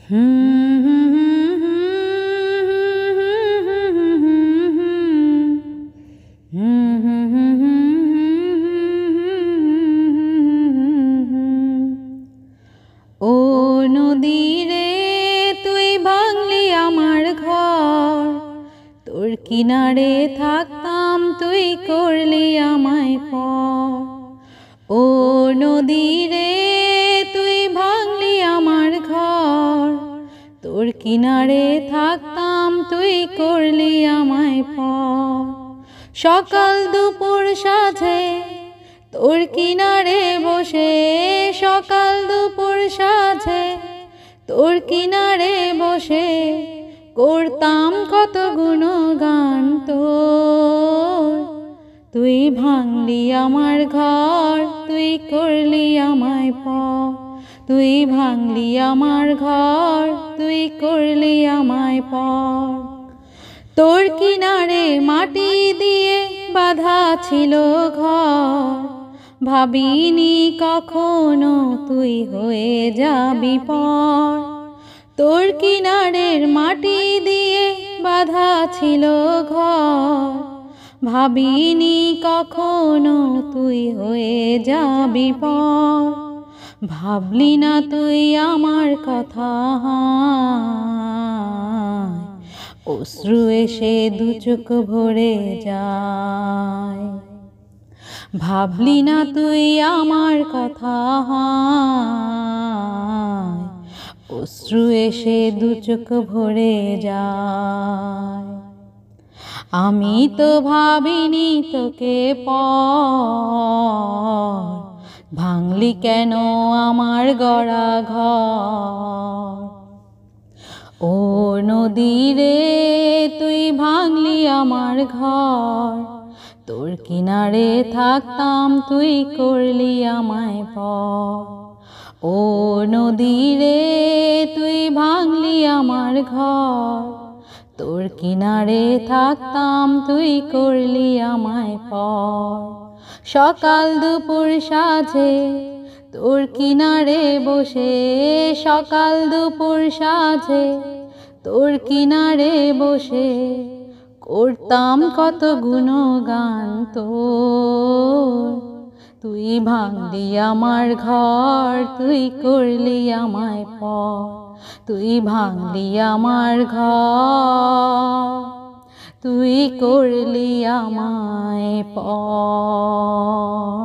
ও নদী রে তুই ভাঙলি আমার ঘর, তোর কিনারে থাকতাম তুই করলি আমায় পর। ও নদী রে তুই ভাঙলি আমার ঘর, তোর কিনারে থাকতাম তুই করলি আমায় পর। সকাল দুপুর সাঁঝে তোর কিনারে বসে, সকাল দুপুর সাঁঝে তোর কিনারে বসে করতাম কত গুণগান তোর। তুই ভাঙলি আমার ঘর, তুই করলি আমায় পর। তুই ভাঙলি আমার ঘর, তুই করলি আমায় পর। তোর কিনারে মাটি দিয়ে বাঁধা ছিল ঘর, ভাবিনি কখনো তুই হয়ে যাবি পর। তোর কিনারের মাটি দিয়ে বাঁধা ছিল ঘর, ভাবিনি কখনো তুই হয়ে যাবি পর। ভাবলি না তুই আমার কথা, অশ্রু এসে দু চোখ ভরে যায়। ভাবলি না তুই আমার কথা, অশ্রু এসে দু চোখ ভরে যায়। আমি তো ভাবিনি তোকে পর, ভাঙলি কেন আমার গড়া ঘর। ও নদী রে তুই ভাঙলি আমার ঘর, তোর কিনারে থাকতাম তুই করলি আমায় পর। ও নদী রে তুই ভাঙলি আমার ঘর, তোর কিনারে থাকতাম তুই করলি আমায় পর। সকাল দুপুর সাঁঝে তোর কিনারে বসে, সকাল দুপুর সাঁঝে তোর কিনারে বসে করতাম কত গুণগান তোর। তুই ভাঙলি আমার ঘর, তুই করলি আমায় পর। তুই ভাঙলি আমার ঘর, তুই করলি আমায় পর।